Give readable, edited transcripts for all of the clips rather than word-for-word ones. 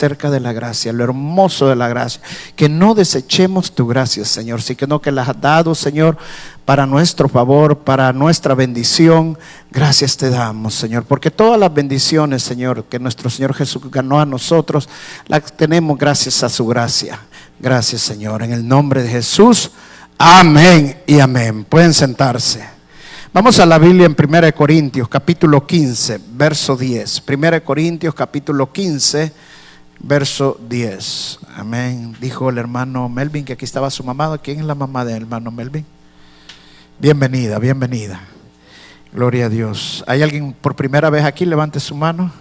acerca de la gracia, lo hermoso de la gracia, que no desechemos tu gracia, Señor, sino que la has dado, Señor, para nuestro favor, para nuestra bendición. Gracias te damos, Señor, porque todas las bendiciones, Señor, que nuestro Señor Jesús ganó a nosotros, las tenemos gracias a su gracia. Gracias, Señor, en el nombre de Jesús. Amén y amén. Pueden sentarse. Vamos a la Biblia en 1 Corintios capítulo 15, verso 10. 1 Corintios capítulo 15, verso 10. Amén. Dijo el hermano Melvin que aquí estaba su mamá. ¿Quién es la mamá del hermano Melvin? Bienvenida, bienvenida. Gloria a Dios. ¿Hay alguien por primera vez aquí? Levante su mano.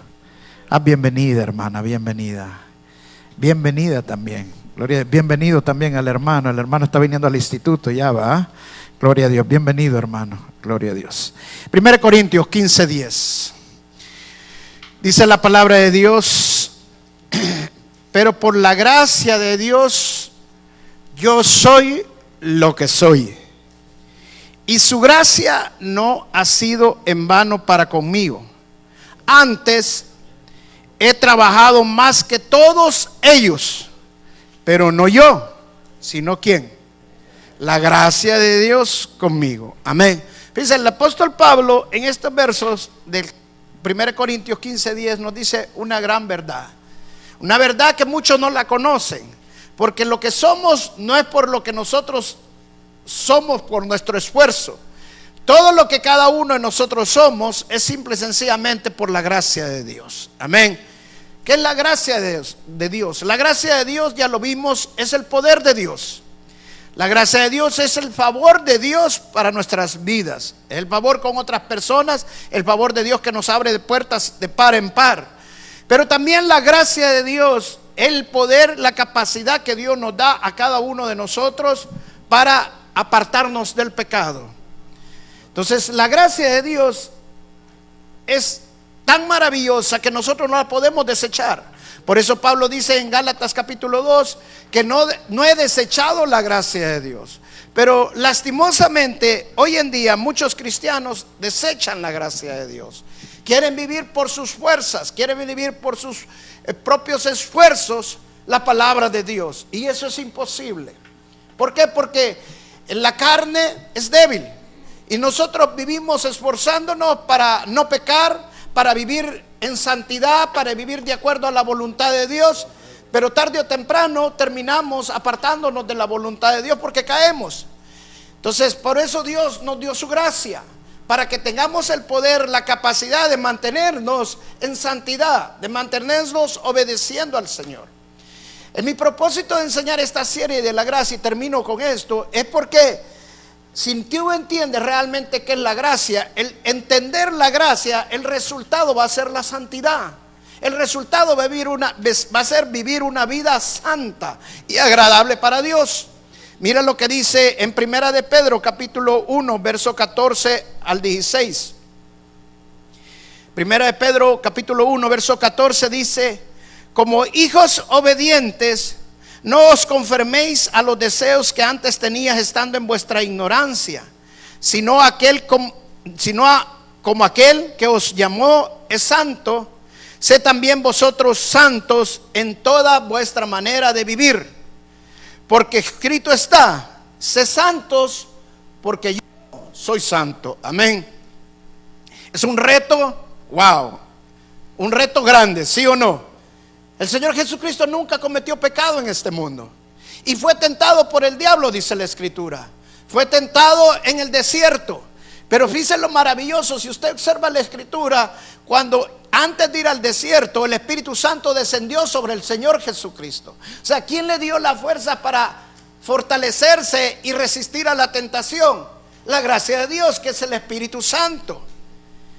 Bienvenida, hermana, bienvenida. Bienvenida también. Gloria, bienvenido también al hermano. El hermano está viniendo al instituto, ya va. Gloria a Dios, bienvenido hermano, gloria a Dios. 1 Corintios 15, 10. Dice la palabra de Dios: pero por la gracia de Dios yo soy lo que soy, y su gracia no ha sido en vano para conmigo. Antes he trabajado más que todos ellos, pero no yo, sino ¿quién? La gracia de Dios conmigo. Amén. Fíjense, el apóstol Pablo en estos versos del 1 Corintios 15, 10 nos dice una gran verdad. Una verdad que muchos no la conocen, porque lo que somos no es por lo que nosotros somos por nuestro esfuerzo. Todo lo que cada uno de nosotros somos es simple y sencillamente por la gracia de Dios. Amén. ¿Qué es la gracia de Dios? La gracia de Dios, ya lo vimos, es el poder de Dios. La gracia de Dios es el favor de Dios para nuestras vidas. El favor con otras personas, el favor de Dios que nos abre de puertas de par en par. Pero también la gracia de Dios, el poder, la capacidad que Dios nos da a cada uno de nosotros para apartarnos del pecado. Entonces la gracia de Dios es tan maravillosa que nosotros no la podemos desechar. Por eso Pablo dice en Gálatas capítulo 2 que no he desechado la gracia de Dios. Pero lastimosamente hoy en día muchos cristianos desechan la gracia de Dios. Quieren vivir por sus fuerzas, quieren vivir por sus propios esfuerzos la palabra de Dios. Y eso es imposible. ¿Por qué? Porque la carne es débil y nosotros vivimos esforzándonos para no pecar, para vivir en santidad, para vivir de acuerdo a la voluntad de Dios. Pero tarde o temprano terminamos apartándonos de la voluntad de Dios porque caemos. Entonces por eso Dios nos dio su gracia, para que tengamos el poder, la capacidad de mantenernos en santidad, de mantenernos obedeciendo al Señor. En mi propósito de enseñar esta serie de la gracia, y termino con esto, es porque si tú entiendes realmente qué es la gracia, el entender la gracia, el resultado va a ser la santidad. El resultado va a ser vivir una vida santa y agradable para Dios. Mira lo que dice en 1 de Pedro capítulo 1 verso 14 al 16. 1 de Pedro capítulo 1 verso 14 dice: como hijos obedientes, no os conforméis a los deseos que antes tenías estando en vuestra ignorancia, sino como aquel que os llamó es santo, sed también vosotros santos en toda vuestra manera de vivir. Porque escrito está: sed santos porque yo soy santo. Amén. Es un reto, wow, un reto grande, ¿sí o no? El Señor Jesucristo nunca cometió pecado en este mundo y fue tentado por el diablo, dice la Escritura. Fue tentado en el desierto. Pero fíjese lo maravilloso, si usted observa la Escritura, cuando antes de ir al desierto, el Espíritu Santo descendió sobre el Señor Jesucristo. O sea, ¿quién le dio la fuerza para fortalecerse y resistir a la tentación? La gracia de Dios, que es el Espíritu Santo.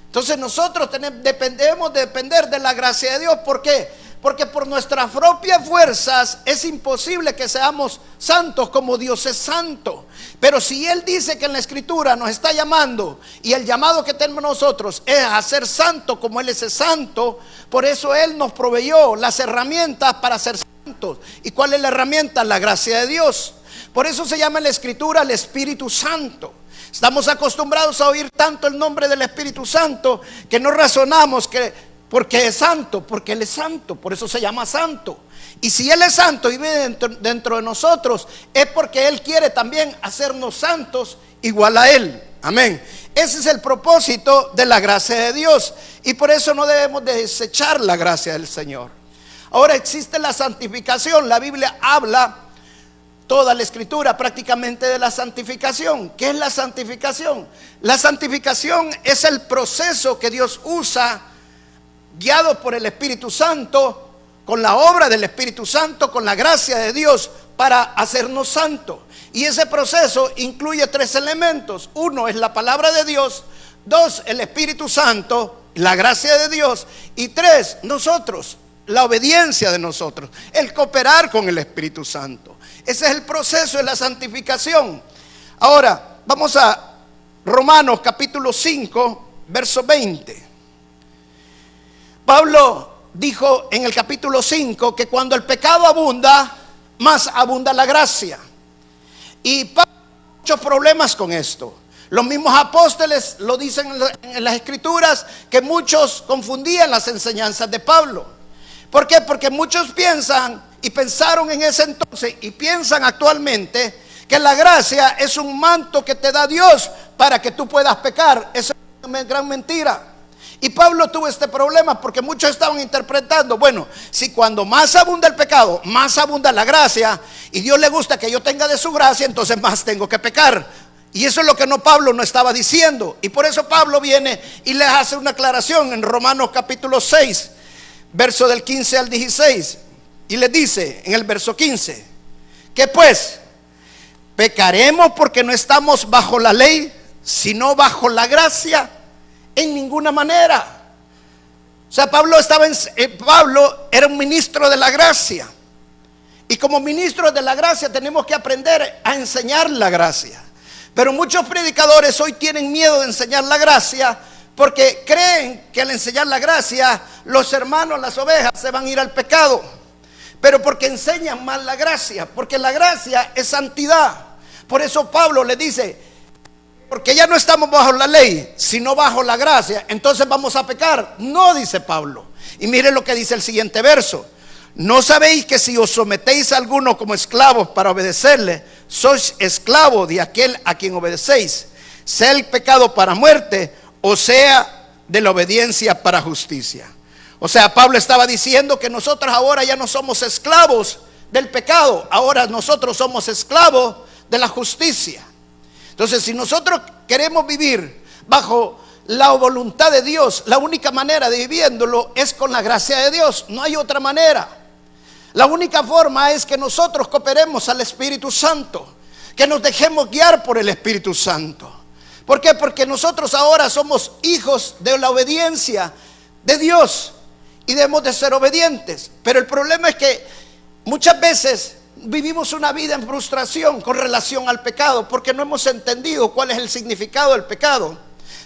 Entonces nosotros dependemos de depender de la gracia de Dios. ¿Por qué? Porque por nuestras propias fuerzas es imposible que seamos santos como Dios es santo. Pero si Él dice que en la Escritura nos está llamando, y el llamado que tenemos nosotros es a ser santo como Él es santo, por eso Él nos proveyó las herramientas para ser santos. ¿Y cuál es la herramienta? La gracia de Dios. Por eso se llama en la Escritura el Espíritu Santo. Estamos acostumbrados a oír tanto el nombre del Espíritu Santo que no razonamos que porque es santo, porque Él es santo, por eso se llama santo. Y si Él es santo y vive dentro de nosotros, es porque Él quiere también hacernos santos igual a Él. Amén. Ese es el propósito de la gracia de Dios. Y por eso no debemos desechar la gracia del Señor. Ahora existe la santificación. La Biblia habla, toda la escritura prácticamente, de la santificación. ¿Qué es la santificación? La santificación es el proceso que Dios usa, guiado por el Espíritu Santo, con la obra del Espíritu Santo, con la gracia de Dios, para hacernos santos. Y ese proceso incluye 3 elementos. 1 es la palabra de Dios. 2, el Espíritu Santo, la gracia de Dios. Y 3, nosotros, la obediencia de nosotros, el cooperar con el Espíritu Santo. Ese es el proceso de la santificación. Ahora, vamos a Romanos capítulo 5, verso 20. Pablo dijo en el capítulo 5 que cuando el pecado abunda, más abunda la gracia. Y Pablo tuvo muchos problemas con esto. Los mismos apóstoles lo dicen en las escrituras, que muchos confundían las enseñanzas de Pablo. ¿Por qué? Porque muchos piensan, y pensaron en ese entonces, y piensan actualmente, que la gracia es un manto que te da Dios para que tú puedas pecar. Eso es una gran mentira. Y Pablo tuvo este problema porque muchos estaban interpretando, bueno, si cuando más abunda el pecado, más abunda la gracia, y Dios le gusta que yo tenga de su gracia, entonces más tengo que pecar. Y eso es lo que Pablo no estaba diciendo. Y por eso Pablo viene y les hace una aclaración en Romanos capítulo 6, verso del 15 al 16. Y les dice en el verso 15, que pues, ¿pecaremos porque no estamos bajo la ley, sino bajo la gracia? En ninguna manera. O sea, Pablo era un ministro de la gracia. Y como ministros de la gracia tenemos que aprender a enseñar la gracia. Pero muchos predicadores hoy tienen miedo de enseñar la gracia, porque creen que al enseñar la gracia, los hermanos, las ovejas, se van a ir al pecado. Pero porque enseñan mal la gracia, porque la gracia es santidad. Por eso Pablo le dice, porque ya no estamos bajo la ley, sino bajo la gracia, entonces vamos a pecar. No, dice Pablo. Y miren lo que dice el siguiente verso. ¿No sabéis que si os sometéis a alguno como esclavos para obedecerle, sois esclavos de aquel a quien obedecéis, sea el pecado para muerte, o sea de la obediencia para justicia? O sea, Pablo estaba diciendo que nosotros ahora ya no somos esclavos del pecado, ahora nosotros somos esclavos de la justicia. Entonces, si nosotros queremos vivir bajo la voluntad de Dios, la única manera de viviéndolo es con la gracia de Dios. No hay otra manera. La única forma es que nosotros cooperemos al Espíritu Santo, que nos dejemos guiar por el Espíritu Santo. ¿Por qué? Porque nosotros ahora somos hijos de la obediencia de Dios y debemos de ser obedientes. Pero el problema es que muchas veces vivimos una vida en frustración con relación al pecado, porque no hemos entendido cuál es el significado del pecado,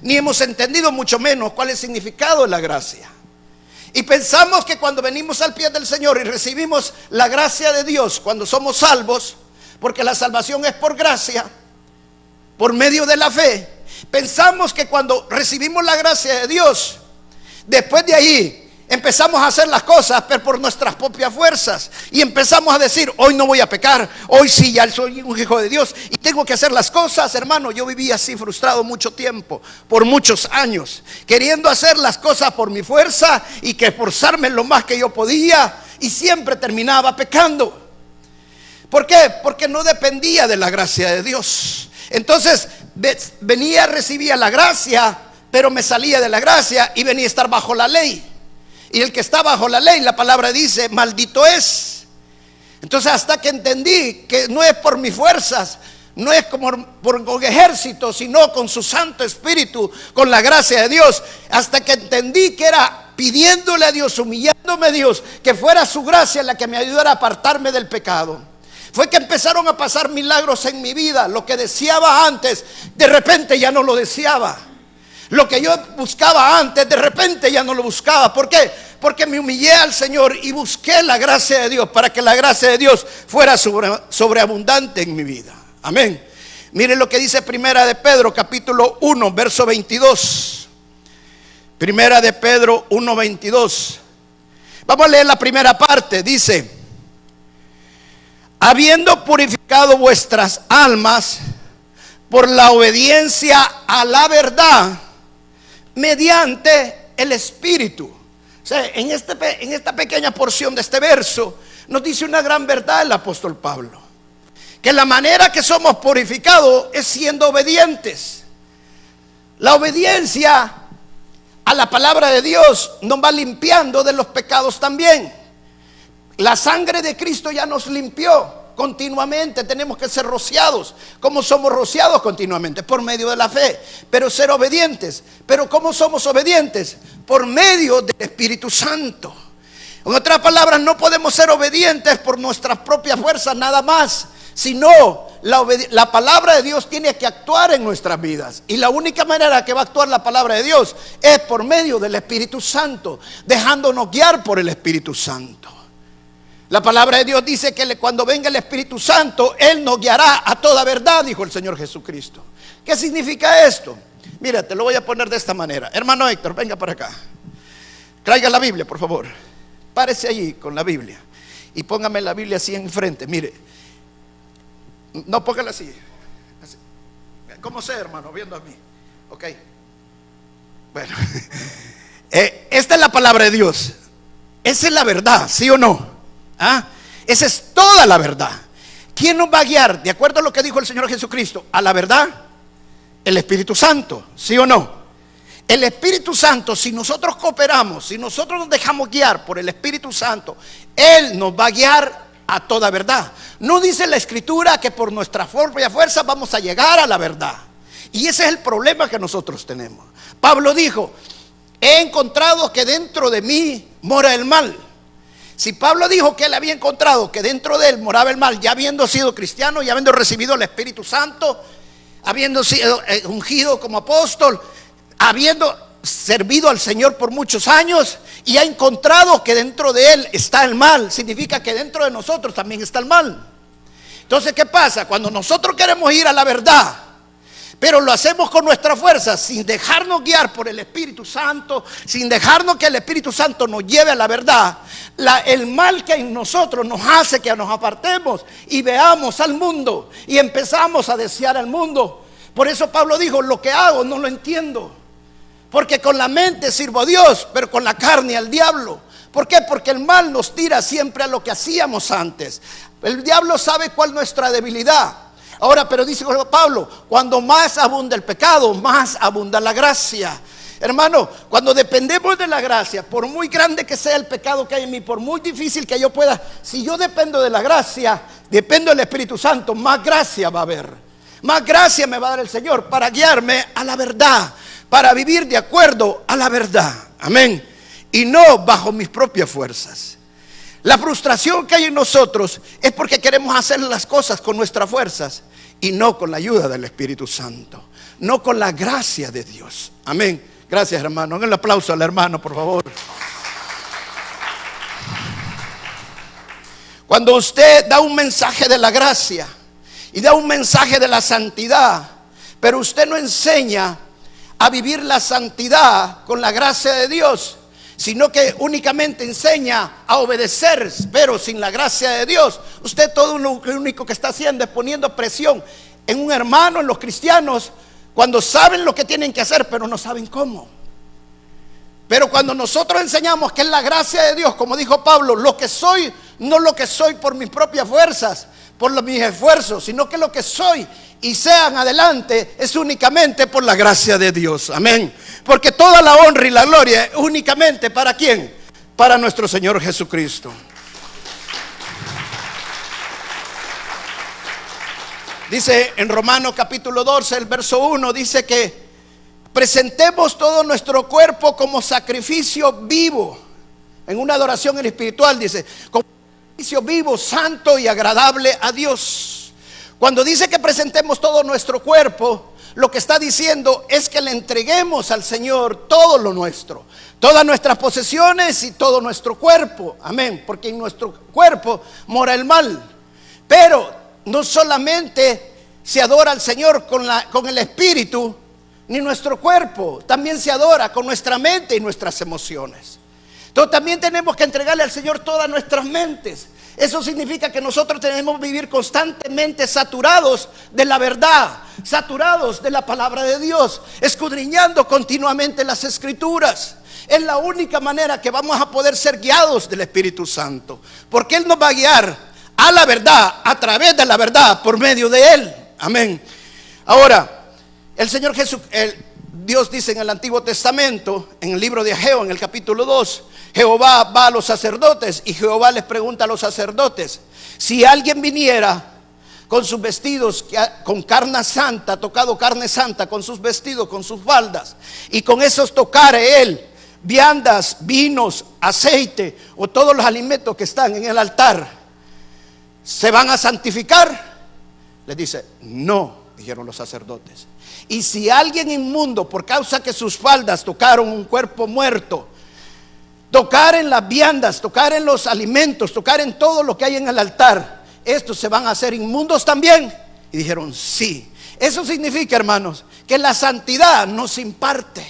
ni hemos entendido mucho menos cuál es el significado de la gracia. Y pensamos que cuando venimos al pie del Señor y recibimos la gracia de Dios, cuando somos salvos, porque la salvación es por gracia, por medio de la fe, pensamos que cuando recibimos la gracia de Dios, después de ahí empezamos a hacer las cosas, pero por nuestras propias fuerzas. Y empezamos a decir, hoy no voy a pecar, hoy sí, ya soy un hijo de Dios y tengo que hacer las cosas. Hermano, yo viví así frustrado mucho tiempo, por muchos años, queriendo hacer las cosas por mi fuerza y que esforzarme lo más que yo podía, y siempre terminaba pecando. ¿Por qué? Porque no dependía de la gracia de Dios. Entonces venía, recibía la gracia, pero me salía de la gracia y venía a estar bajo la ley. Y el que está bajo la ley, la palabra dice, maldito es. Entonces, hasta que entendí que no es por mis fuerzas, no es como por ejército, sino con su Santo Espíritu, con la gracia de Dios. Hasta que entendí que era pidiéndole a Dios, humillándome a Dios, que fuera su gracia la que me ayudara a apartarme del pecado. Fue que empezaron a pasar milagros en mi vida. Lo que deseaba antes, de repente ya no lo deseaba. Lo que yo buscaba antes, de repente ya no lo buscaba. ¿Por qué? Porque me humillé al Señor y busqué la gracia de Dios, para que la gracia de Dios fuera sobreabundante en mi vida. Amén. Miren lo que dice Primera de Pedro, capítulo 1, verso 22. Primera de Pedro 1:22. Vamos a leer la primera parte. Dice: habiendo purificado vuestras almas por la obediencia a la verdad mediante el Espíritu. O sea, en esta pequeña porción de este verso nos dice una gran verdad el apóstol Pablo: que la manera que somos purificados es siendo obedientes. La obediencia a la palabra de Dios nos va limpiando de los pecados también. La sangre de Cristo ya nos limpió. Continuamente tenemos que ser rociados. ¿Cómo somos rociados continuamente? Por medio de la fe, pero ser obedientes. ¿Pero cómo somos obedientes? Por medio del Espíritu Santo. En otras palabras, no podemos ser obedientes por nuestras propias fuerzas nada más, sino la palabra de Dios tiene que actuar en nuestras vidas. Y la única manera que va a actuar la palabra de Dios es por medio del Espíritu Santo, dejándonos guiar por el Espíritu Santo. La palabra de Dios dice que cuando venga el Espíritu Santo, Él nos guiará a toda verdad, dijo el Señor Jesucristo. ¿Qué significa esto? Mira, te lo voy a poner de esta manera. Hermano Héctor, venga para acá. Traiga la Biblia, por favor. Párese allí con la Biblia y póngame la Biblia así enfrente. Mire, no, póngala así. ¿Cómo sé, hermano? Viendo a mí. Ok. Bueno, esta es la palabra de Dios. Esa es la verdad, ¿sí o no? Esa es toda la verdad. ¿Quién nos va a guiar? De acuerdo a lo que dijo el Señor Jesucristo, a la verdad, el Espíritu Santo, ¿sí o no? El Espíritu Santo, si nosotros cooperamos, si nosotros nos dejamos guiar por el Espíritu Santo, Él nos va a guiar a toda verdad. No dice la Escritura que por nuestra propia fuerza vamos a llegar a la verdad. Y ese es el problema que nosotros tenemos. Pablo dijo: he encontrado que dentro de mí mora el mal. Si Pablo dijo que él había encontrado que dentro de él moraba el mal, ya habiendo sido cristiano, ya habiendo recibido el Espíritu Santo, habiendo sido ungido como apóstol, habiendo servido al Señor por muchos años, y ha encontrado que dentro de él está el mal, significa que dentro de nosotros también está el mal. Entonces, ¿qué pasa? Cuando nosotros queremos ir a la verdad, pero lo hacemos con nuestra fuerza, sin dejarnos guiar por el Espíritu Santo, sin dejarnos que el Espíritu Santo nos lleve a la verdad, el mal que en nosotros nos hace que nos apartemos y veamos al mundo y empezamos a desear al mundo. Por eso Pablo dijo: lo que hago no lo entiendo, porque con la mente sirvo a Dios, pero con la carne al diablo. ¿Por qué? Porque el mal nos tira siempre a lo que hacíamos antes. El diablo sabe cuál es nuestra debilidad. Ahora, pero dice Pablo: cuando más abunda el pecado, más abunda la gracia. Hermano, cuando dependemos de la gracia, por muy grande que sea el pecado que hay en mí, por muy difícil que yo pueda, si yo dependo de la gracia, dependo del Espíritu Santo, más gracia va a haber. Más gracia me va a dar el Señor para guiarme a la verdad, para vivir de acuerdo a la verdad. Amén. Y no bajo mis propias fuerzas. La frustración que hay en nosotros es porque queremos hacer las cosas con nuestras fuerzas y no con la ayuda del Espíritu Santo, no con la gracia de Dios. Amén. Gracias, hermano. Un aplauso al hermano, por favor. Cuando usted da un mensaje de la gracia y da un mensaje de la santidad, pero usted no enseña a vivir la santidad con la gracia de Dios, sino que únicamente enseña a obedecer, pero sin la gracia de Dios, usted todo lo único que está haciendo es poniendo presión en un hermano, en los cristianos, cuando saben lo que tienen que hacer, pero no saben cómo. Pero cuando nosotros enseñamos que es la gracia de Dios, como dijo Pablo, lo que soy, no lo que soy por mis propias fuerzas, por mis esfuerzos, sino que lo que soy y sean adelante es únicamente por la gracia de Dios. Amén. Porque toda la honra y la gloria es únicamente ¿para quién? Para nuestro Señor Jesucristo. Dice en Romanos capítulo 12, el verso 1, dice que presentemos todo nuestro cuerpo como sacrificio vivo, en una adoración espiritual, dice, como sacrificio vivo, santo y agradable a Dios. Cuando dice que presentemos todo nuestro cuerpo, lo que está diciendo es que le entreguemos al Señor todo lo nuestro, todas nuestras posesiones y todo nuestro cuerpo. Amén. Porque en nuestro cuerpo mora el mal. Pero no solamente se adora al Señor con el espíritu, ni nuestro cuerpo. También se adora con nuestra mente y nuestras emociones. Entonces también tenemos que entregarle al Señor todas nuestras mentes. Eso significa que nosotros tenemos que vivir constantemente saturados de la verdad, saturados de la palabra de Dios, escudriñando continuamente las Escrituras. Es la única manera que vamos a poder ser guiados del Espíritu Santo, porque Él nos va a guiar a la verdad, a través de la verdad, por medio de Él. Amén. Ahora, el Señor Jesús, Dios dice en el Antiguo Testamento, en el libro de Ageo, en el capítulo 2, Jehová va a los sacerdotes y Jehová les pregunta a los sacerdotes: si alguien viniera con sus vestidos, con carne santa, tocado carne santa, con sus vestidos, con sus faldas, y con esos tocare él viandas, vinos, aceite o todos los alimentos que están en el altar, ¿se van a santificar? Les dice: no, dijeron los sacerdotes. Y si alguien inmundo, por causa que sus faldas tocaron un cuerpo muerto, tocar en las viandas, tocar en los alimentos, tocar en todo lo que hay en el altar, estos se van a hacer inmundos también. Y dijeron: sí. Eso significa, hermanos, que la santidad no se imparte.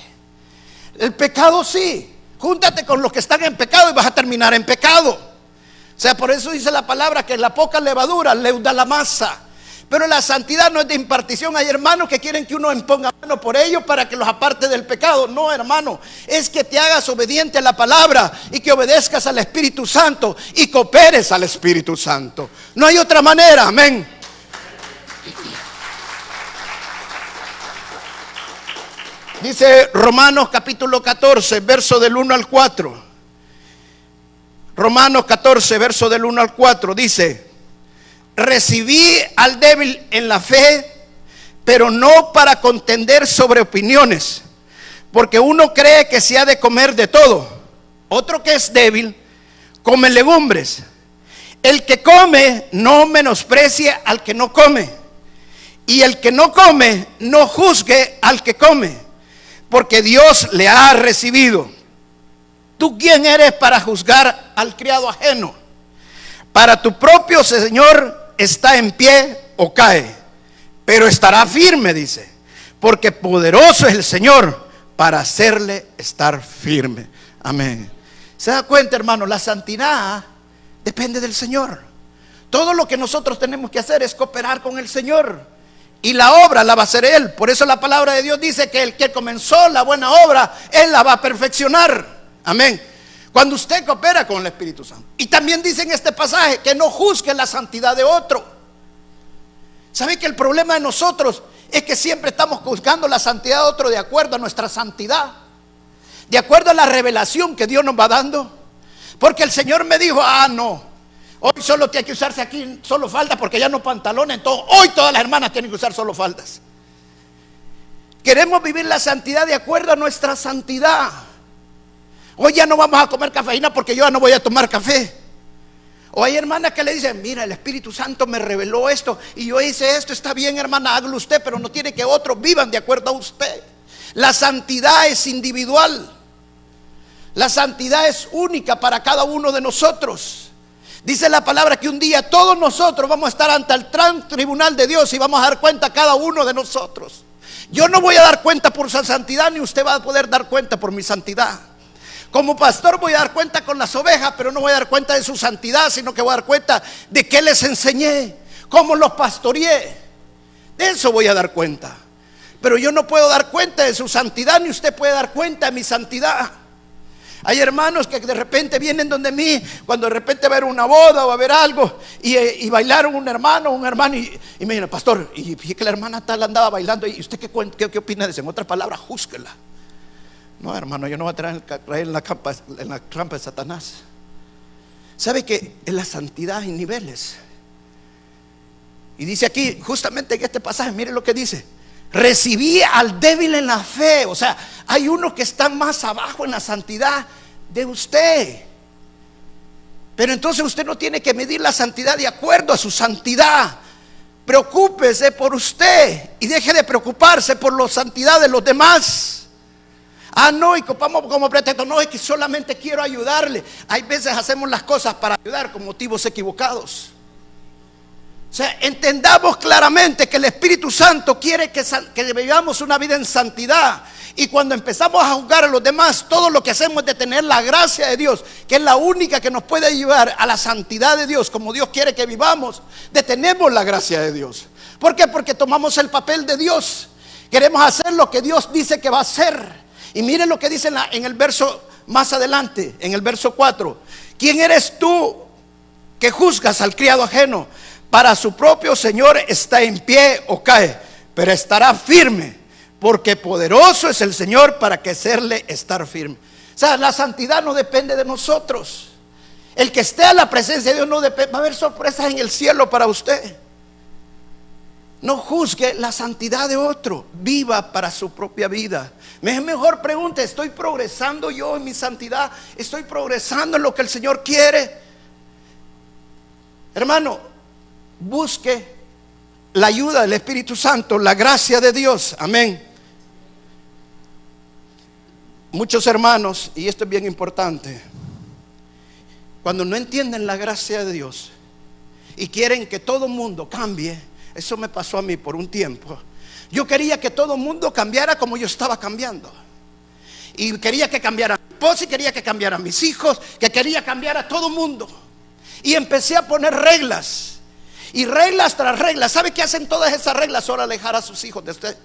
El pecado sí. Júntate con los que están en pecado y vas a terminar en pecado. O sea, por eso dice la palabra que la poca levadura leuda la masa. Pero la santidad no es de impartición. Hay hermanos que quieren que uno imponga mano por ellos para que los aparte del pecado. No, hermano, es que te hagas obediente a la palabra y que obedezcas al Espíritu Santo y cooperes al Espíritu Santo. No hay otra manera, amén. Dice Romanos capítulo 14, verso del 1 al 4. Romanos 14, verso del 1 al 4 dice: recibí al débil en la fe, pero no para contender sobre opiniones, porque uno cree que se ha de comer de todo. Otro que es débil come legumbres. El que come no menosprecie al que no come, y el que no come no juzgue al que come, porque Dios le ha recibido. ¿Tú quién eres para juzgar al criado ajeno? Para tu propio Señor está en pie o cae, pero estará firme, dice, porque poderoso es el Señor para hacerle estar firme. Amén. ¿Se da cuenta, hermano? La santidad depende del Señor. Todo lo que nosotros tenemos que hacer es cooperar con el Señor, y la obra la va a hacer Él. Por eso la palabra de Dios dice que el que comenzó la buena obra, Él la va a perfeccionar. Amén. Cuando usted coopera con el Espíritu Santo. Y también dice en este pasaje que no juzgue la santidad de otro. ¿Sabe que el problema de nosotros es que siempre estamos juzgando la santidad de otro de acuerdo a nuestra santidad, de acuerdo a la revelación que Dios nos va dando? Porque el Señor me dijo: no, hoy solo tiene que usarse aquí solo faldas, porque ya no pantalones. Entonces hoy todas las hermanas tienen que usar solo faldas. Queremos vivir la santidad de acuerdo a nuestra santidad. Hoy ya no vamos a comer cafeína porque yo ya no voy a tomar café. O hay hermanas que le dicen: mira, el Espíritu Santo me reveló esto y yo hice esto. Está bien, hermana, hágalo usted, pero no tiene que otros vivan de acuerdo a usted. La santidad es individual. La santidad es única para cada uno de nosotros. Dice la palabra que un día todos nosotros vamos a estar ante el gran tribunal de Dios y vamos a dar cuenta a cada uno de nosotros. Yo no voy a dar cuenta por su santidad, ni usted va a poder dar cuenta por mi santidad. Como pastor voy a dar cuenta con las ovejas, pero no voy a dar cuenta de su santidad, sino que voy a dar cuenta de qué les enseñé, cómo los pastoreé. De eso voy a dar cuenta. Pero yo no puedo dar cuenta de su santidad, ni usted puede dar cuenta de mi santidad. Hay hermanos que de repente vienen donde mí, cuando de repente va a haber una boda o va a haber algo, y bailaron un hermano y me dicen: pastor, y fíjate que la hermana tal andaba bailando, y usted qué opina de eso. En otras palabras, júzguela. No, hermano, yo no voy a traer en la trampa de Satanás. ¿Sabe que en la santidad hay niveles? Y dice aquí, justamente en este pasaje, mire lo que dice: recibí al débil en la fe. O sea, hay unos que están más abajo en la santidad de usted. Pero entonces usted no tiene que medir la santidad de acuerdo a su santidad. Preocúpese por usted y deje de preocuparse por la santidad de los demás. No, y ocupamos como pretexto: no, es que solamente quiero ayudarle. Hay veces hacemos las cosas para ayudar con motivos equivocados. O sea, entendamos claramente que el Espíritu Santo quiere que vivamos una vida en santidad. Y cuando empezamos a juzgar a los demás, todo lo que hacemos es detener la gracia de Dios, que es la única que nos puede llevar a la santidad de Dios, como Dios quiere que vivamos. Detenemos la gracia de Dios. ¿Por qué? Porque tomamos el papel de Dios. Queremos hacer lo que Dios dice que va a hacer. Y miren lo que dice en el verso más adelante, en el verso 4. ¿Quién eres tú que juzgas al criado ajeno? Para su propio Señor está en pie o cae, pero estará firme, porque poderoso es el Señor para que hacerle estar firme. O sea, la santidad no depende de nosotros. El que esté a la presencia de Dios no depende. Va a haber sorpresas en el cielo para usted. No juzgue la santidad de otro. Viva para su propia vida. Mejor pregunte: ¿estoy progresando yo en mi santidad? ¿Estoy progresando en lo que el Señor quiere? Hermano, busque la ayuda del Espíritu Santo, la gracia de Dios. Amén. Muchos hermanos, y esto es bien importante, cuando no entienden la gracia de Dios y quieren que todo el mundo cambie. Eso me pasó a mí por un tiempo. Yo quería que todo el mundo cambiara como yo estaba cambiando. Y quería que cambiara mi esposa, y quería que cambiara mis hijos, que quería cambiar a todo el mundo. Y empecé a poner reglas. Y reglas tras reglas. ¿Sabe qué hacen todas esas reglas? Solo alejar a sus hijos de usted.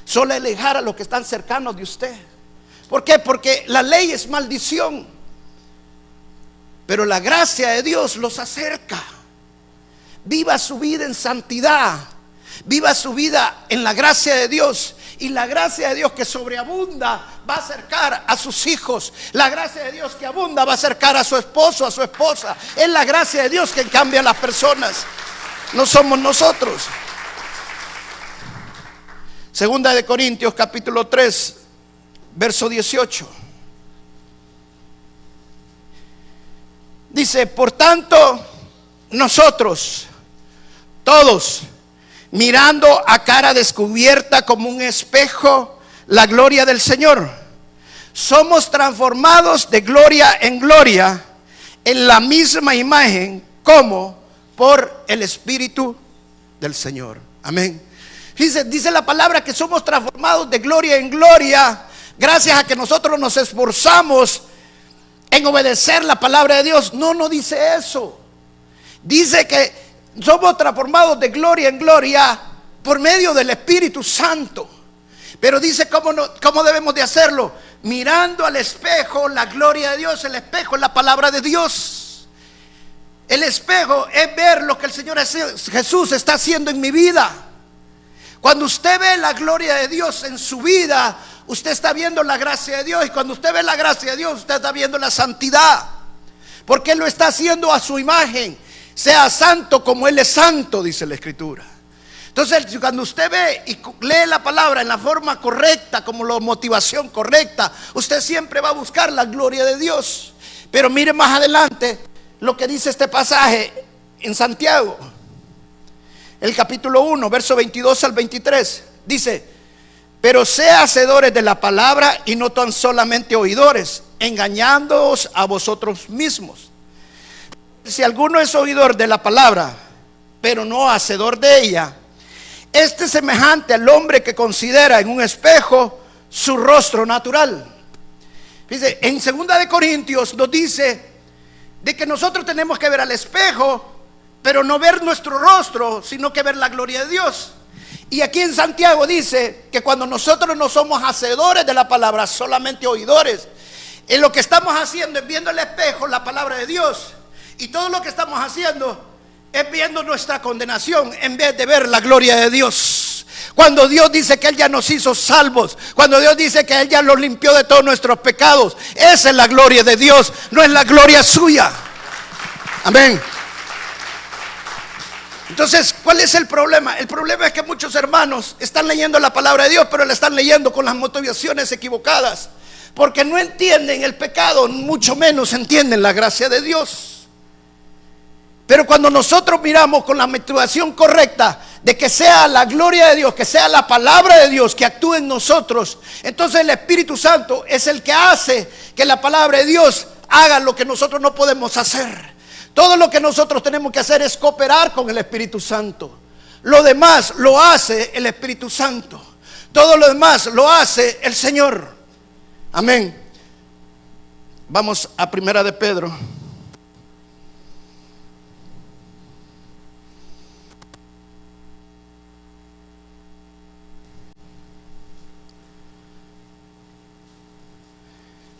Solo alejar a los que están cercanos de usted. ¿Por qué? Porque la ley es maldición, pero la gracia de Dios los acerca. Viva su vida en santidad. Viva su vida en la gracia de Dios. Y la gracia de Dios que sobreabunda va a acercar a sus hijos. La gracia de Dios que abunda va a acercar a su esposo, a su esposa. Es la gracia de Dios que cambia a las personas. No somos nosotros. Segunda de Corintios capítulo 3, verso 18. Dice: por tanto, nosotros todos, mirando a cara descubierta como un espejo la gloria del Señor, somos transformados de gloria en gloria en la misma imagen como por el Espíritu del Señor. Amén. Dice la palabra que somos transformados de gloria en gloria gracias a que nosotros nos esforzamos en obedecer la palabra de Dios. No dice eso. Dice que somos transformados de gloria en gloria por medio del Espíritu Santo. Pero dice cómo debemos de hacerlo: mirando al espejo la gloria de Dios. El espejo es la palabra de Dios. El espejo es ver lo que el Señor Jesús está haciendo en mi vida. Cuando usted ve la gloria de Dios en su vida, usted está viendo la gracia de Dios. Y cuando usted ve la gracia de Dios, usted está viendo la santidad, porque Él lo está haciendo a su imagen. Sea santo como Él es santo, dice la Escritura. Entonces, cuando usted ve y lee la palabra en la forma correcta, como la motivación correcta, usted siempre va a buscar la gloria de Dios. Pero mire más adelante lo que dice este pasaje en Santiago, el capítulo 1, verso 22 al 23. Dice: pero sea hacedores de la palabra y no tan solamente oidores, engañándoos a vosotros mismos. Si alguno es oidor de la palabra, pero no hacedor de ella, este es semejante al hombre que considera en un espejo su rostro natural. Dice, en 2 de Corintios nos dice de que nosotros tenemos que ver al espejo, pero no ver nuestro rostro, sino que ver la gloria de Dios. Y aquí en Santiago dice que cuando nosotros no somos hacedores de la palabra, solamente oidores, en lo que estamos haciendo es viendo el espejo, la palabra de Dios. Y todo lo que estamos haciendo es viendo nuestra condenación en vez de ver la gloria de Dios. Cuando Dios dice que Él ya nos hizo salvos, cuando Dios dice que Él ya nos limpió de todos nuestros pecados, esa es la gloria de Dios, no es la gloria suya. Amén. Entonces, ¿cuál es el problema? El problema es que muchos hermanos están leyendo la palabra de Dios, pero la están leyendo con las motivaciones equivocadas, porque no entienden el pecado, mucho menos entienden la gracia de Dios. Pero cuando nosotros miramos con la motivación correcta de que sea la gloria de Dios, que sea la palabra de Dios que actúe en nosotros, entonces el Espíritu Santo es el que hace que la palabra de Dios haga lo que nosotros no podemos hacer. Todo lo que nosotros tenemos que hacer es cooperar con el Espíritu Santo. Lo demás lo hace el Espíritu Santo. Todo lo demás lo hace el Señor. Amén. Vamos a Primera de Pedro.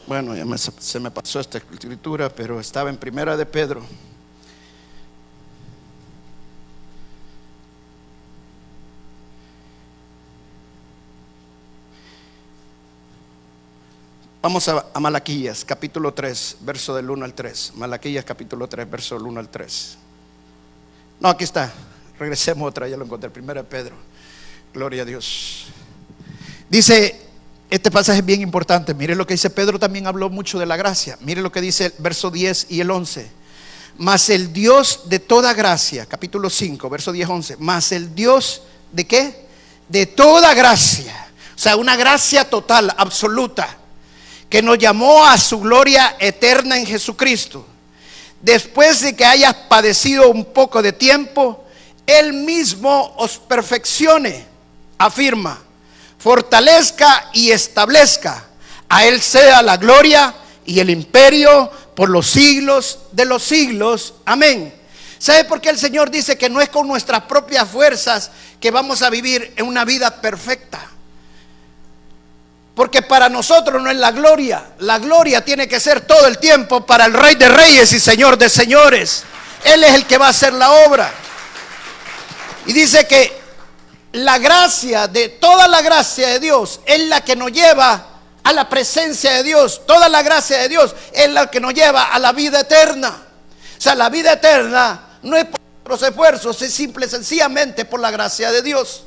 Bueno, se me pasó esta escritura, pero estaba en Primera de Pedro. Vamos a Malaquías, capítulo 3, verso del 1 al 3. Malaquías, capítulo 3, verso del 1 al 3. No, aquí está. Regresemos otra, ya lo encontré. Primera de Pedro. Gloria a Dios. Dice, este pasaje es bien importante. Mire lo que dice Pedro, también habló mucho de la gracia. Mire lo que dice el verso 10 y el 11. Mas el Dios de toda gracia, capítulo 5, verso 10, 11. Mas el Dios de ¿qué? De toda gracia. O sea, una gracia total, absoluta, que nos llamó a su gloria eterna en Jesucristo. Después de que hayas padecido un poco de tiempo, Él mismo os perfeccione, afirma, fortalezca y establezca. A Él sea la gloria y el imperio por los siglos de los siglos. Amén. ¿Sabe por qué el Señor dice que no es con nuestras propias fuerzas que vamos a vivir en una vida perfecta? Porque para nosotros no es la gloria. La gloria tiene que ser todo el tiempo para el Rey de Reyes y Señor de Señores. Él es el que va a hacer la obra. Y dice que la gracia, de toda la gracia de Dios, es la que nos lleva a la presencia de Dios. Toda la gracia de Dios es la que nos lleva a la vida eterna. O sea, la vida eterna no es por nuestros esfuerzos, es simple y sencillamente por la gracia de Dios.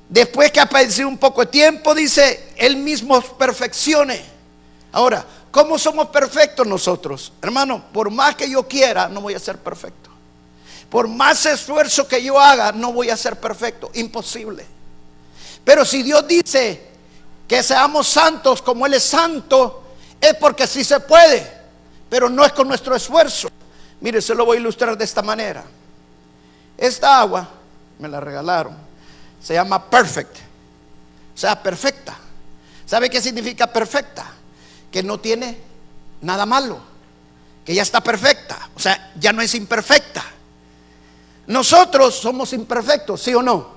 Después que ha padecido un poco de tiempo, dice, Él mismo os perfeccione. Ahora, ¿cómo somos perfectos nosotros? Hermano, por más que yo quiera, no voy a ser perfecto. Por más esfuerzo que yo haga, no voy a ser perfecto. Imposible. Pero si Dios dice que seamos santos como Él es santo, es porque sí se puede, pero no es con nuestro esfuerzo. Mire, se lo voy a ilustrar de esta manera. Esta agua me la regalaron. Se llama perfect, o sea, perfecta. ¿Sabe qué significa perfecta? Que no tiene nada malo, que ya está perfecta, o sea, ya no es imperfecta. Nosotros somos imperfectos, ¿sí o no?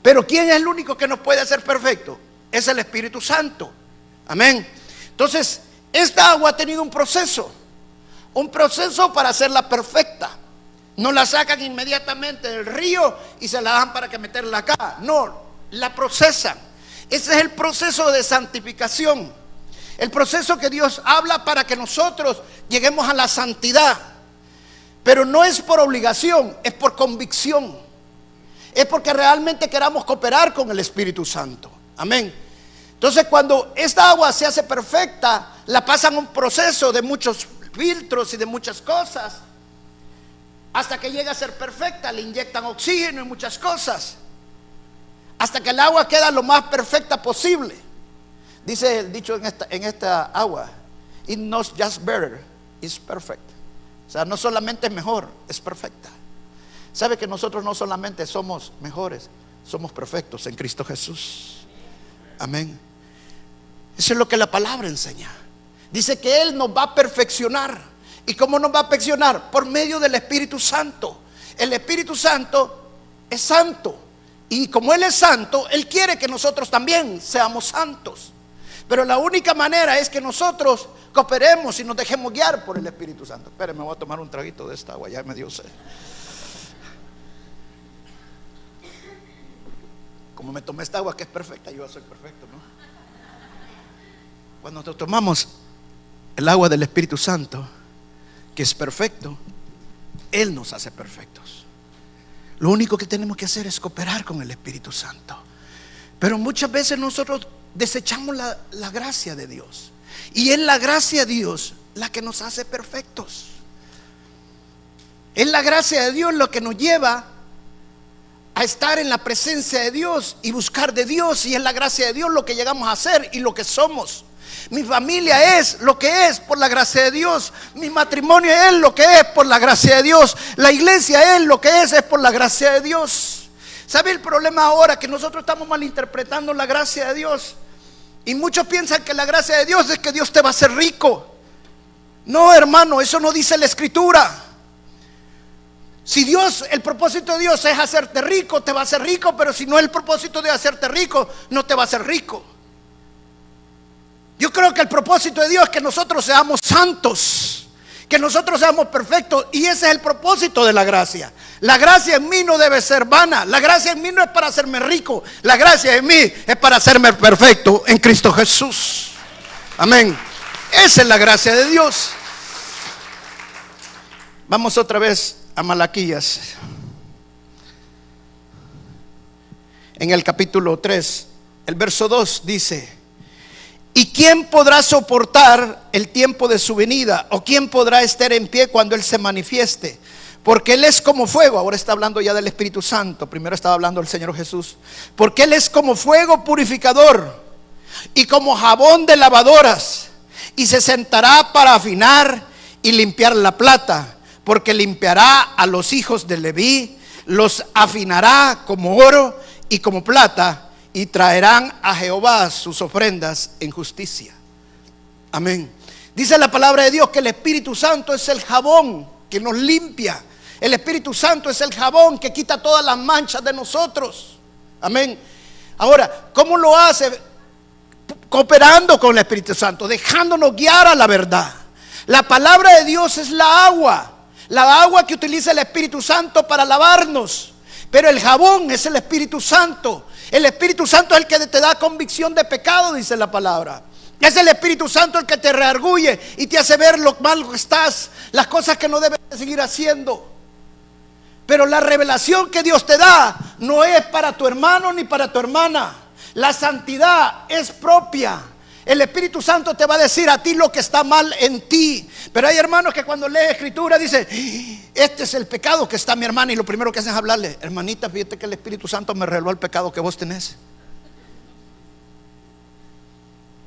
Pero ¿quién es el único que nos puede hacer perfecto? Es el Espíritu Santo. Amén. Entonces, esta agua ha tenido un proceso para hacerla perfecta. No la sacan inmediatamente del río y se la dan para que meterla acá. No, la procesan. Ese es el proceso de santificación. El proceso que Dios habla para que nosotros lleguemos a la santidad. Pero no es por obligación, es por convicción. Es porque realmente queramos cooperar con el Espíritu Santo. Amén. Entonces, cuando esta agua se hace perfecta, la pasan un proceso de muchos filtros y de muchas cosas, hasta que llega a ser perfecta. Le inyectan oxígeno y muchas cosas, hasta que el agua queda lo más perfecta posible. Dice el dicho en esta agua, it not just better, it's perfect. O sea, no solamente es mejor, es perfecta. ¿Sabe que nosotros no solamente somos mejores, somos perfectos en Cristo Jesús? Amén. Eso es lo que la palabra enseña. Dice que Él nos va a perfeccionar. ¿Y cómo nos va a perfeccionar? Por medio del Espíritu Santo. El Espíritu Santo es santo. Y como Él es santo, Él quiere que nosotros también seamos santos. Pero la única manera es que nosotros cooperemos y nos dejemos guiar por el Espíritu Santo. Espérenme, voy a tomar un traguito de esta agua, ya me dio sed. Como me tomé esta agua que es perfecta, yo soy perfecto, ¿no? Cuando tomamos el agua del Espíritu Santo, que es perfecto, Él nos hace perfectos. Lo único que tenemos que hacer es cooperar con el Espíritu Santo. Pero muchas veces nosotros desechamos la gracia de Dios. Y es la gracia de Dios la que nos hace perfectos. Es la gracia de Dios lo que nos lleva a estar en la presencia de Dios y buscar de Dios. Y es la gracia de Dios lo que llegamos a ser y lo que somos. Mi familia es lo que es por la gracia de Dios. Mi matrimonio es lo que es por la gracia de Dios. La iglesia es lo que es por la gracia de Dios. ¿Sabe el problema ahora? Que nosotros estamos malinterpretando la gracia de Dios. Y muchos piensan que la gracia de Dios es que Dios te va a hacer rico. No, hermano, eso no dice la Escritura. Si Dios, el propósito de Dios es hacerte rico, te va a hacer rico. Pero si no es el propósito de hacerte rico, no te va a hacer rico. Yo creo que el propósito de Dios es que nosotros seamos santos, que nosotros seamos perfectos. Y ese es el propósito de la gracia. La gracia en mí no debe ser vana. La gracia en mí no es para hacerme rico. La gracia en mí es para hacerme perfecto en Cristo Jesús. Amén. Esa es la gracia de Dios. Vamos otra vez a Malaquías, en el capítulo 3, el verso 2 dice: ¿y quién podrá soportar el tiempo de su venida? ¿O quién podrá estar en pie cuando Él se manifieste? Porque Él es como fuego. Ahora está hablando ya del Espíritu Santo. Primero estaba hablando del Señor Jesús. Porque Él es como fuego purificador y como jabón de lavadoras, y se sentará para afinar y limpiar la plata. Porque limpiará a los hijos de Leví, los afinará como oro y como plata, y traerán a Jehová sus ofrendas en justicia. Amén. Dice la palabra de Dios que el Espíritu Santo es el jabón que nos limpia. El Espíritu Santo es el jabón que quita todas las manchas de nosotros. Amén. Ahora, ¿cómo lo hace? Cooperando con el Espíritu Santo, dejándonos guiar a la verdad. La palabra de Dios es la agua que utiliza el Espíritu Santo para lavarnos. Pero el jabón es el Espíritu Santo. El Espíritu Santo es el que te da convicción de pecado, dice la palabra. Es el Espíritu Santo el que te reargulle y te hace ver lo mal que estás, las cosas que no debes seguir haciendo. Pero la revelación que Dios te da no es para tu hermano ni para tu hermana. La santidad es propia. El Espíritu Santo te va a decir a ti lo que está mal en ti. Pero hay hermanos que cuando leen Escritura dicen: este es el pecado que está mi hermana, y lo primero que hacen es hablarle: hermanita, fíjate que el Espíritu Santo me reveló el pecado que vos tenés.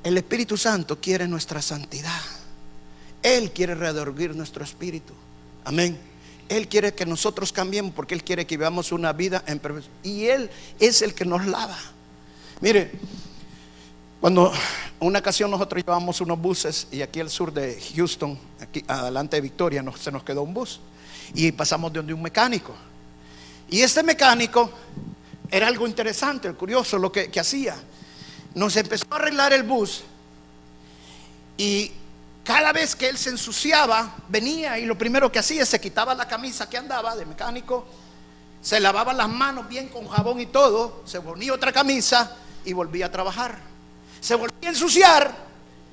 El Espíritu Santo quiere nuestra santidad. Él quiere redarguir nuestro espíritu. Amén. Él quiere que nosotros cambiemos, porque Él quiere que vivamos una vida en perfección. Y Él es el que nos lava. Mire, cuando una ocasión nosotros llevamos unos buses, y aquí al sur de Houston, aquí adelante de Victoria, se nos quedó un bus, y pasamos de donde un mecánico. Y este mecánico era algo interesante, curioso lo que hacía. Nos empezó a arreglar el bus, y cada vez que él se ensuciaba, venía y lo primero que hacía, se quitaba la camisa que andaba de mecánico, se lavaba las manos bien con jabón y todo, se ponía otra camisa y volvía a trabajar. Se volvía a ensuciar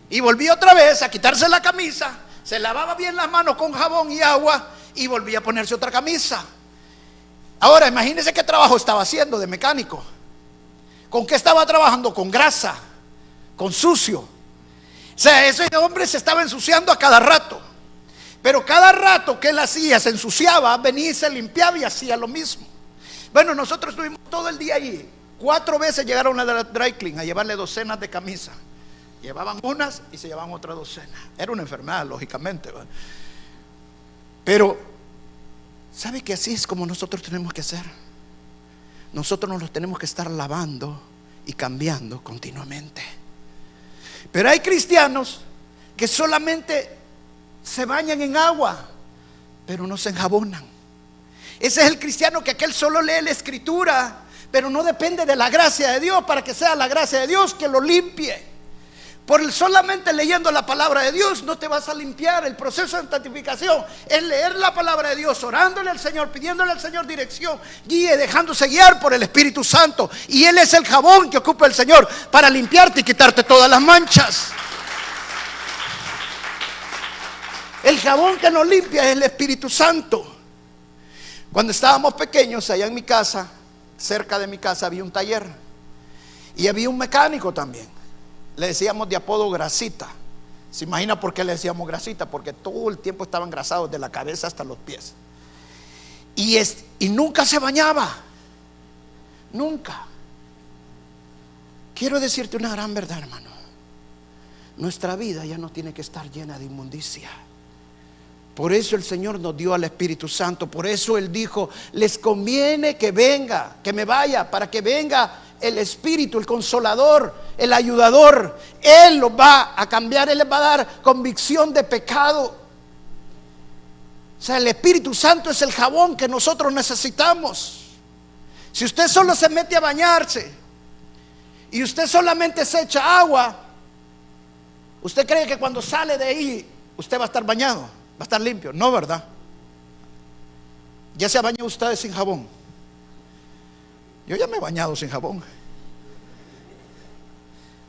y volvía otra vez a quitarse la camisa, se lavaba bien las manos con jabón y agua y volvía a ponerse otra camisa. Ahora imagínense qué trabajo estaba haciendo de mecánico. ¿Con qué estaba trabajando? Con grasa, con sucio. O sea, ese hombre se estaba ensuciando a cada rato. Pero cada rato que él hacía, se ensuciaba, venía y se limpiaba y hacía lo mismo. Bueno, nosotros estuvimos todo el día allí. 4 veces llegaron a la dry clean a llevarle docenas de camisas. Llevaban unas y se llevaban otra docena. Era una enfermedad, lógicamente. Pero ¿sabe que así es como nosotros tenemos que hacer? Nosotros nos los tenemos que estar lavando y cambiando continuamente. Pero hay cristianos que solamente se bañan en agua, pero no se enjabonan. Ese es el cristiano que aquel solo lee la Escritura, pero no depende de la gracia de Dios para que sea la gracia de Dios que lo limpie. Por solamente leyendo la palabra de Dios no te vas a limpiar. El proceso de santificación es leer la palabra de Dios, orándole al Señor, pidiéndole al Señor dirección, guíe, dejándose guiar por el Espíritu Santo. Y Él es el jabón que ocupa el Señor para limpiarte y quitarte todas las manchas. El jabón que nos limpia es el Espíritu Santo. Cuando estábamos pequeños, allá en mi casa, cerca de mi casa, había un taller y había un mecánico también. Le decíamos de apodo Grasita. ¿Se imagina por qué le decíamos Grasita? Porque todo el tiempo estaba engrasado de la cabeza hasta los pies. Y nunca se bañaba. Nunca. Quiero decirte una gran verdad, hermano. nuestra vida ya no tiene que estar llena de inmundicia. Por eso el Señor nos dio al Espíritu Santo. Por eso Él dijo: les conviene que venga, que me vaya, para que venga el Espíritu, el Consolador, el Ayudador. Él los va a cambiar, Él les va a dar convicción de pecado. O sea, el Espíritu Santo es el jabón que nosotros necesitamos. Si usted solo se mete a bañarse y usted solamente se echa agua, ¿usted cree que cuando sale de ahí usted va a estar bañado? ¿Va a estar limpio? No, ¿verdad? ¿Ya se ha bañado usted sin jabón? Yo ya me he bañado sin jabón.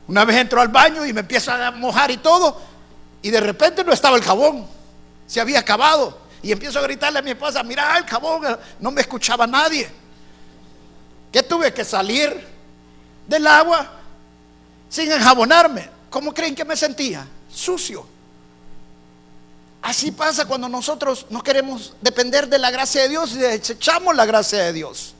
Una vez entro al baño y me empiezo a mojar y todo, y de repente no estaba el jabón, se había acabado. Y empiezo a gritarle a mi esposa: mira el jabón. No me escuchaba nadie. ¿Qué tuve que salir del agua sin enjabonarme? ¿Cómo creen que me sentía? Sucio. Así pasa cuando nosotros no queremos depender de la gracia de Dios y desechamos la gracia de Dios.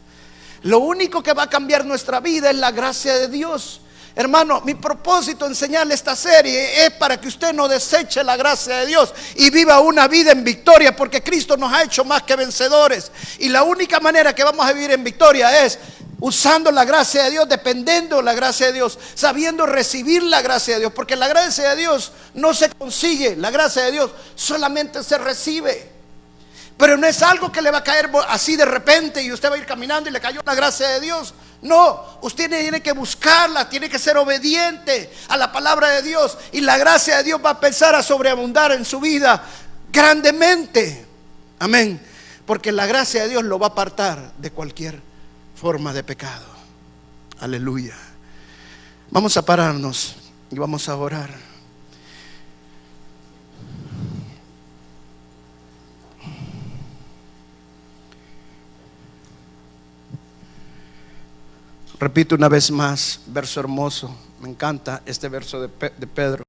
Lo único que va a cambiar nuestra vida es la gracia de Dios. Hermano, mi propósito enseñarle esta serie es para que usted no deseche la gracia de Dios y viva una vida en victoria, porque Cristo nos ha hecho más que vencedores. Y la única manera que vamos a vivir en victoria es usando la gracia de Dios, dependiendo de la gracia de Dios, sabiendo recibir la gracia de Dios, porque la gracia de Dios no se consigue, la gracia de Dios solamente se recibe. Pero no es algo que le va a caer así de repente y usted va a ir caminando y le cayó la gracia de Dios. No, usted tiene que buscarla, tiene que ser obediente a la palabra de Dios, y la gracia de Dios va a empezar a sobreabundar en su vida grandemente. Amén. Porque la gracia de Dios lo va a apartar de cualquier forma de pecado. Aleluya. Vamos a pararnos y vamos a orar. Repito una vez más, verso hermoso. Me encanta este verso de Pedro.